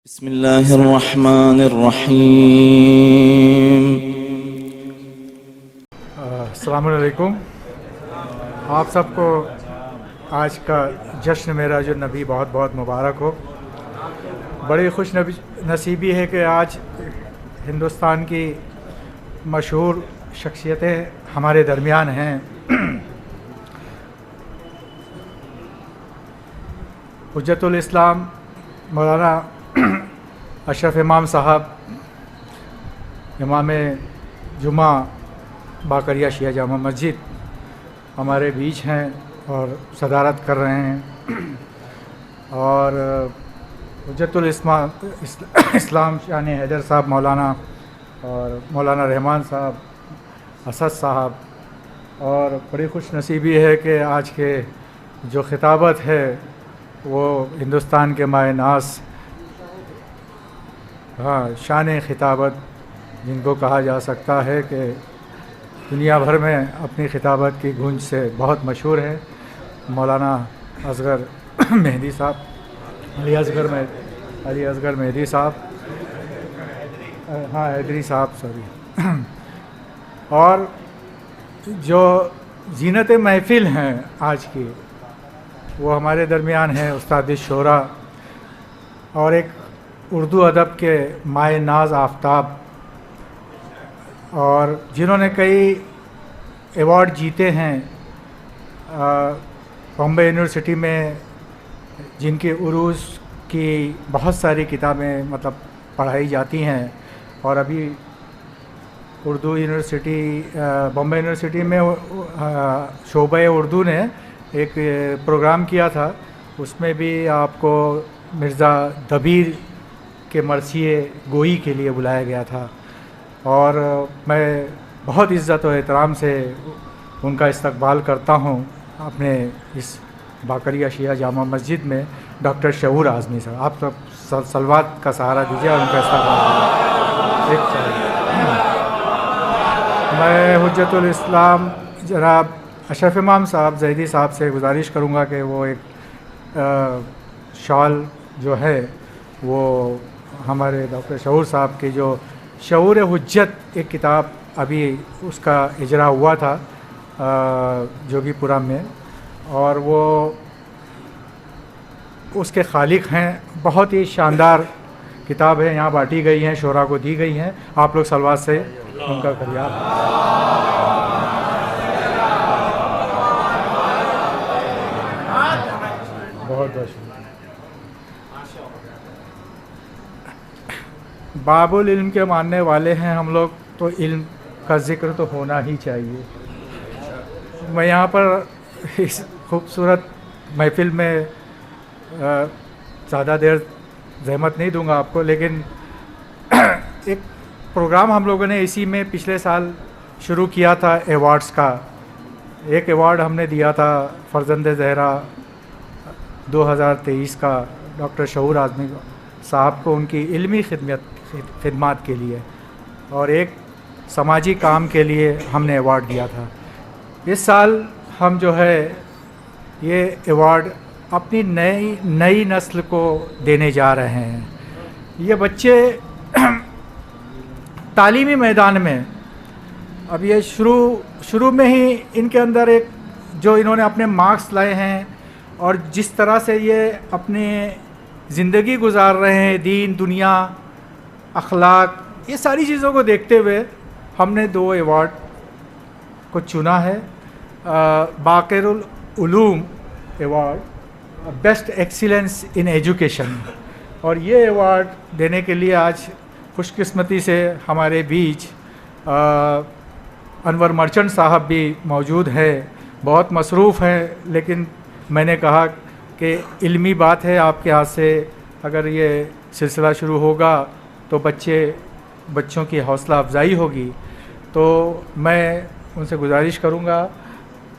बिस्मिल्लाहिर्रहमानिर्रहीम। अस्सलाम वालेकुम। आप सबको आज का जश्न मेराज नबी बहुत बहुत मुबारक हो। बड़ी खुश नसीबी है कि आज हिंदुस्तान की मशहूर शख्सियतें हमारे दरमियान हैं। हुज्जतुल इस्लाम मौलाना अशरफ इमाम साहब, इमाम जुमा बाकरिया शिया जामा मस्जिद हमारे बीच हैं और सदारत कर रहे हैं। और हुज्जतुल इस्लाम शान हैदर साहब मौलाना और मौलाना रहमान साहब, असद साहब। और बड़ी खुश नसीबी है कि आज के जो खिताबत है वो हिंदुस्तान के माए नास, शान खिताबत जिनको कहा जा सकता है कि दुनिया भर में अपनी खिताबत की गूंज से बहुत मशहूर है, मौलाना असगर मेहदी साहब, अली असगर मेहदी साहब, हैदरी साहब, सॉरी। और जो जीनत महफिल हैं आज की, वो हमारे दरमियान हैं उस्ताद शोरा और एक उर्दू अदब के माए नाज आफ्ताब, और जिन्होंने कई अवार्ड जीते हैं। बॉम्बे यूनिवर्सिटी में जिनके उरूज की बहुत सारी किताबें मतलब पढ़ाई जाती हैं। और अभी उर्दू यूनिवर्सिटी, बॉम्बे यूनिवर्सिटी में शोबे उर्दू ने एक प्रोग्राम किया था, उसमें भी आपको मिर्ज़ा दबीर के मरसिए गोई के लिए बुलाया गया था। और मैं बहुत इज़्ज़त और एहतराम से उनका इस्तकबाल करता हूँ अपने इस बाकरिया शिया जामा मस्जिद में। डॉक्टर शऊर आज़मी साहब, आप सब सलवात का सहारा दीजिए और उनका इस्तकबाल कीजिए। मैं हुज्जतुल इस्लाम जनाब अशरफ इमाम साहब ज़ैदी साहब से गुजारिश करूँगा कि वो एक शॉल जो है वो हमारे डॉक्टर शऊर साहब की जो शऊर हुज्जत एक किताब अभी उसका इजरा हुआ था जोगीपुरा में, और वो उसके खालिक हैं। बहुत ही शानदार किताब है, यहाँ बांटी गई हैं, शोरा को दी गई हैं। आप लोग सलवात से उनका करिए। बहुत बहुत बाबुल इल्म के मानने वाले हैं हम लोग, तो इल्म का ज़िक्र तो होना ही चाहिए। मैं यहाँ पर इस खूबसूरत महफ़िल में ज़्यादा देर ज़हमत नहीं दूंगा आपको, लेकिन एक प्रोग्राम हम लोगों ने इसी में पिछले साल शुरू किया था एवार्ड्स का। एक एवार्ड हमने दिया था फ़र्जंद ज़हरा 2023 का डॉक्टर शऊर आज़मी साहब को, उनकी इल्मी खिदमत के लिए, और एक समाजी काम के लिए हमने अवार्ड दिया था। इस साल हम जो है ये अवार्ड अपनी नई नस्ल को देने जा रहे हैं। ये बच्चे तालीमी मैदान में अब ये शुरू में ही इनके अंदर एक जो इन्होंने अपने मार्क्स लाए हैं और जिस तरह से ये अपने ज़िंदगी गुजार रहे हैं, दीन दुनिया अखलाक, ये सारी चीज़ों को देखते हुए हमने 2 अवार्ड को चुना है। Baqirul Uloom award, best excellence in education, और ये अवार्ड देने के लिए आज खुशकिस्मती से हमारे बीच अनवर मर्चेंट साहब भी मौजूद हैं। बहुत मसरूफ़ हैं, लेकिन मैंने कहा कि इल्मी बात है, आपके हाथ से अगर ये सिलसिला शुरू होगा तो बच्चों की हौसला अफजाई होगी। तो मैं उनसे गुजारिश करूँगा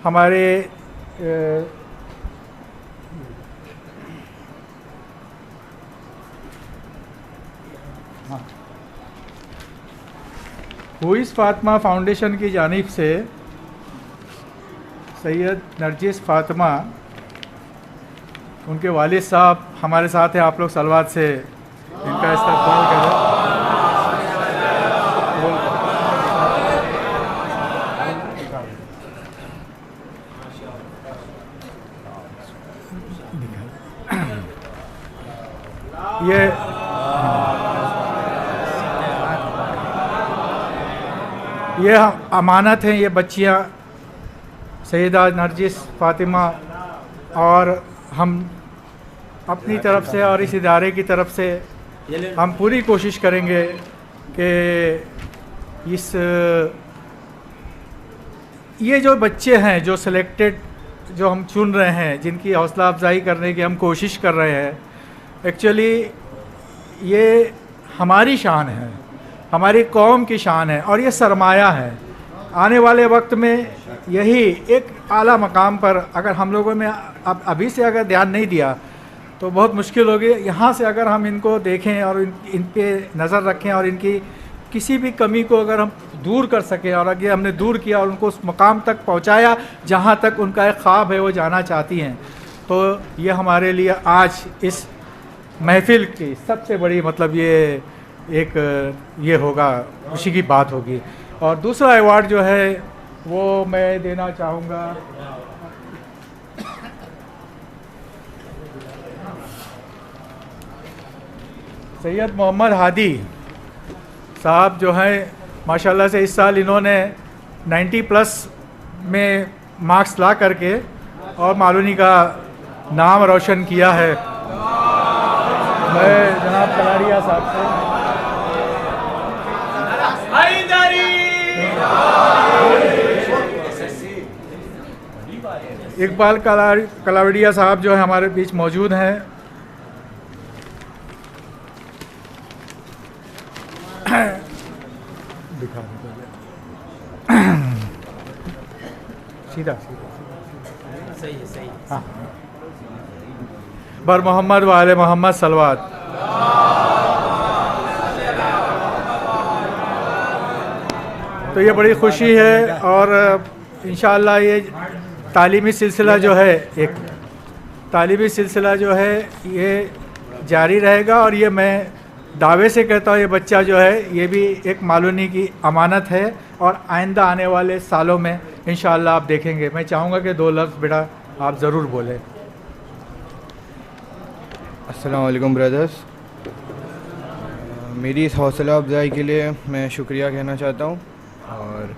हमारे हुइस फ़ातिमा फाउंडेशन की जानिब से सैयद नरजिस फ़ातिमा, उनके वालिद साहब हमारे साथ हैं। आप लोग सलवात से इनका इस्तकबाल करें। ये अमानत हैं, ये बच्चियाँ सैयदा नरजिस फ़ातिमा, और हम अपनी तरफ से और इस इदारे की तरफ से हम पूरी कोशिश करेंगे कि ये जो बच्चे हैं जो सिलेक्टेड, जो हम चुन रहे हैं, जिनकी हौसला अफजाई करने की हम कोशिश कर रहे हैं, एक्चुअली ये हमारी शान है, हमारी कौम की शान है और ये सरमाया है। आने वाले वक्त में यही एक आला मकाम पर अगर हम लोगों में अब अभी से अगर ध्यान नहीं दिया तो बहुत मुश्किल होगी। यहाँ से अगर हम इनको देखें और इन पे नज़र रखें और इनकी किसी भी कमी को अगर हम दूर कर सकें, और अगर हमने दूर किया और उनको उस मकाम तक पहुँचाया जहाँ तक उनका एक ख्वाब है वो जाना चाहती हैं, तो ये हमारे लिए आज इस महफ़िल की सबसे बड़ी मतलब ये होगा, खुशी की बात होगी। और दूसरा अवार्ड जो है वो मैं देना चाहूँगा सैयद मोहम्मद हादी साहब जो हैं, माशाल्लाह से इस साल इन्होंने 90+ में मार्क्स ला करके और मालूनी का नाम रोशन किया है। मैं जनाब कलारिया साहब से इकबाल कलावड़िया साहब जो है हमारे बीच मौजूद हैं। दिखा सीधा सही है, सही। हाँ, बर मोहम्मद वाले मोहम्मद सलवात। तो ये बड़ी खुशी है और इंशाअल्लाह ये तालीमी सिलसिला जो है, एक तालीमी सिलसिला जो है ये जारी रहेगा। और ये मैं दावे से कहता हूँ, ये बच्चा जो है ये भी एक मालूनी की अमानत है और आइंदा आने वाले सालों में इंशाअल्लाह आप देखेंगे। मैं चाहूँगा कि 2 लफ्ज़ बेटा आप ज़रूर बोलें। अस्सलाम वालेकुम ब्रदर्स, मेरी इस हौसला अफजाई के लिए मैं शुक्रिया कहना चाहता हूँ। और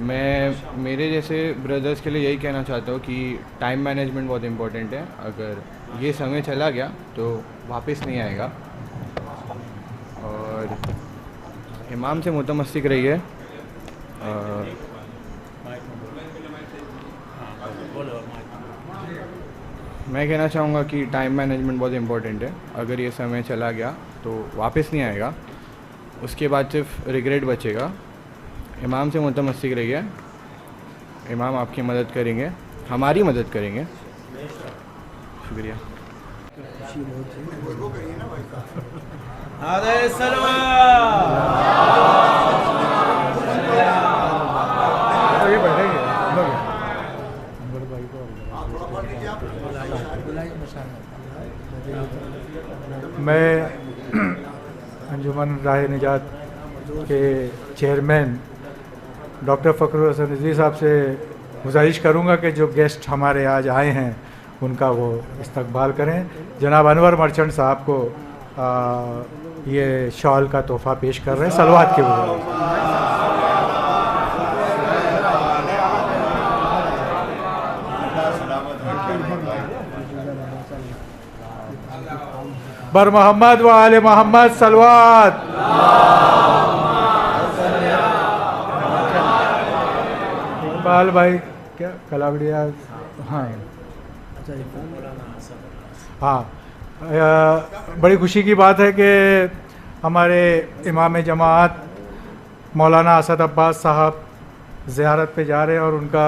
मैं मेरे जैसे ब्रदर्स के लिए यही कहना चाहता हूँ कि टाइम मैनेजमेंट बहुत इम्पोर्टेंट है। अगर ये समय चला गया तो वापस नहीं आएगा। और इमाम से मुतमस्सिक रहिए। मैं कहना चाहूँगा कि टाइम मैनेजमेंट बहुत इम्पोर्टेंट है। अगर ये समय चला गया तो वापस नहीं आएगा, उसके बाद सिर्फ रिग्रेट बचेगा। इमाम से मुतमस्सिक रहिए, इमाम आपकी मदद करेंगे, हमारी मदद करेंगे। शुक्रिया। मैं अंजुमन राह निजात के चेयरमैन डॉक्टर फ़खरुल हसन रिजवी साहब से गुजारिश करूंगा कि जो गेस्ट हमारे आज आए हैं उनका वो इस्तकबाल करें। जनाब अनवर मर्चेंट साहब को ये शॉल का तोहफ़ा पेश कर रहे हैं सलवात के बजाय। बर मोहम्मद व आले मोहम्मद सलवात। इकबाल भाई क्या कलावड़िया। हाँ हाँ, बड़ी खुशी की बात है कि हमारे इमाम जमात मौलाना असद अब्बास साहब ज़ियारत पे जा रहे हैं और उनका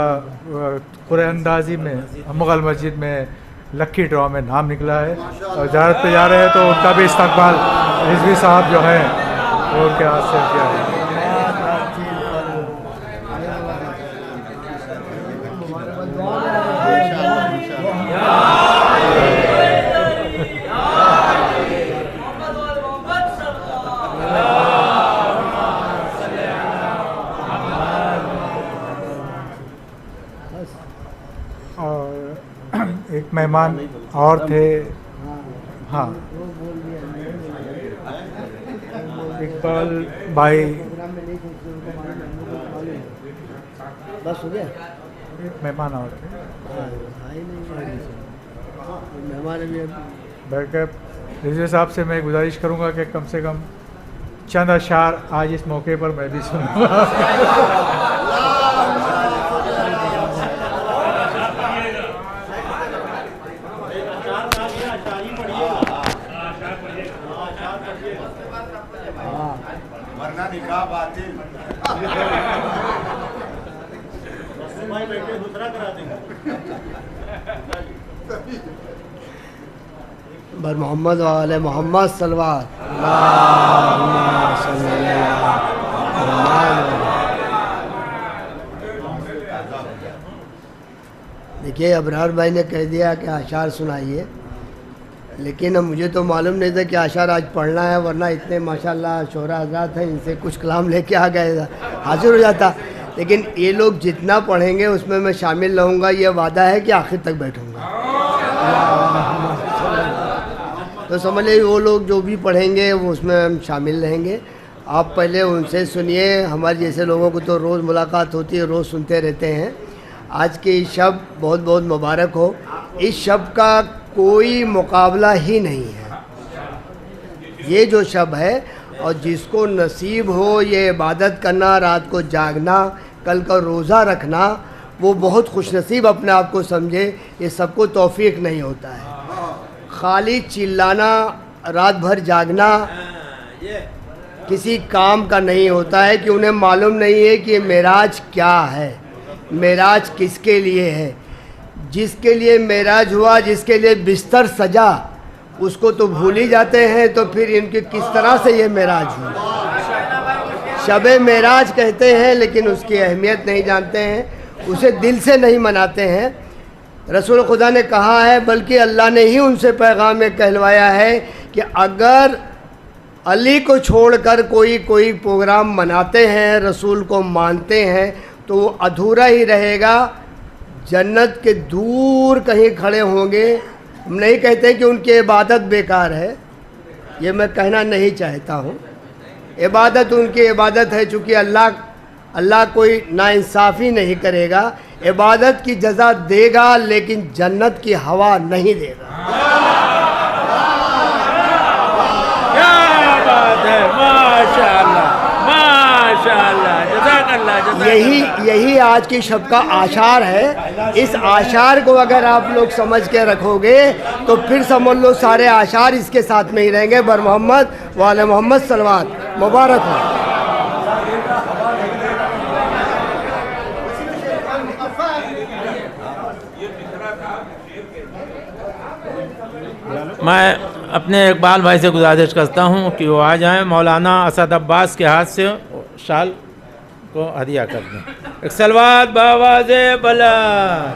कुरान अंदाज़ी में मुग़ल मस्जिद में लक्की ड्रॉ में नाम निकला है और ज़ियारत पे जा रहे हैं, तो उनका भी इस्तकबाल रिजवी साहब जो हैं वो उनके हाथ से किया है। मेहमान और थे। हाँ, इकबाल भाई, बस हो गया। मेहमान और थे। मेहमान अभी बैठकर रिजवी साहब से मैं गुजारिश करूंगा कि कम से कम चंद अशार आज इस मौके पर मैं भी सुनूंगा। वरना निकाह बातिल। भाई बैठे दूसरा करा देंगे। बर मोहम्मद वाले मोहम्मद सलवार। देखिए, अबरार भाई ने कह दिया कि आशार सुनाइए, लेकिन अब मुझे तो मालूम नहीं था कि आशार आज पढ़ना है, वरना इतने माशाल्लाह शोरा हज़रात हैं, इनसे कुछ कलाम लेके आ गए हाजिर हो जाता। लेकिन ये लोग जितना पढ़ेंगे उसमें मैं शामिल रहूँगा, ये वादा है कि आखिर तक बैठूँगा। तो समझ लीजिए वो लोग जो भी पढ़ेंगे वो उसमें हम शामिल रहेंगे। आप पहले उनसे सुनिए, हमारे जैसे लोगों को तो रोज़ मुलाकात होती है, रोज़ सुनते रहते हैं। आज के शब बहुत बहुत मुबारक हो। इस शब का कोई मुकाबला ही नहीं है, ये जो शब है, और जिसको नसीब हो ये इबादत करना, रात को जागना, कल का रोज़ा रखना, वो बहुत खुशनसीब अपने आप को समझे। ये सबको तौफीक नहीं होता है। खाली चिल्लाना, रात भर जागना किसी काम का नहीं होता है, कि उन्हें मालूम नहीं है कि मेराज क्या है, मेराज किसके लिए है। जिसके लिए मेराज हुआ, जिसके लिए बिस्तर सजा, उसको तो भूल ही जाते हैं, तो फिर इनके किस तरह से ये मेराज हुआ। शब-ए मेराज कहते हैं, लेकिन उसकी अहमियत नहीं जानते हैं, उसे दिल से नहीं मनाते हैं। रसूल खुदा ने कहा है, बल्कि अल्लाह ने ही उनसे पैगाम में कहलवाया है कि अगर अली को छोड़कर कोई प्रोग्राम मनाते हैं, रसूल को मानते हैं, तो वो अधूरा ही रहेगा। जन्नत के दूर कहीं खड़े होंगे। हम नहीं कहते कि उनकी इबादत बेकार है, ये मैं कहना नहीं चाहता हूँ। इबादत उनकी इबादत है, चूँकि अल्लाह कोई नाइंसाफ़ी नहीं करेगा। इबादत की जज़ा देगा, लेकिन जन्नत की हवा नहीं देगा। क्या बात है, माशाअल्लाह माशाअल्लाह, जज़ाकल्लाह जज़ाकल्लाह। यही आज की शब का आशार है। इस आशार को अगर आप लोग समझ के रखोगे तो फिर समझ लो सारे आशार इसके साथ में ही रहेंगे। बर मोहम्मद वाले मोहम्मद सलवात मुबारक हो। मैं अपने इकबाल भाई से गुजारिश करता हूँ कि वो आ जाएं, मौलाना असद अब्बास के हाथ से शाल को हदिया कर दें। एक सलवात बावाज़े बुलंद।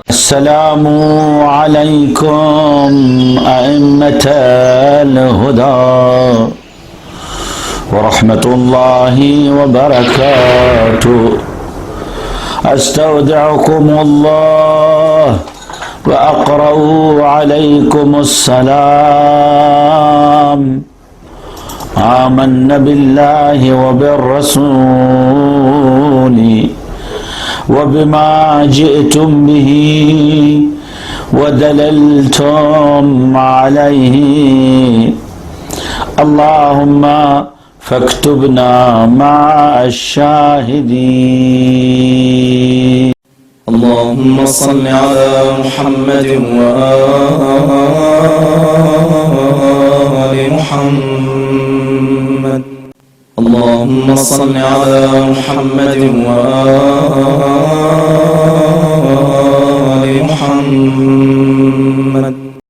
अस्सलामु अलैकुम अइम्मतल हुदा व रहमतुल्लाहि व बरकातुहू। अस्तौदिउकुमुल्लाह व अक़रउ अलैकुमुस्सलाम। आमन्ना बिल्लाहि व बिर्रसूली वबिमा जिअतुम बिही वदललतुम अलैहि। अल्लाहुम्मा फक्तुबना मअश-शाहिदीन। अल्लाहुम्मा सल्लि अला मुहम्मद व आलि मुहम्मद। अल्लाहुम्मा सल्लि अला मुहम्मद व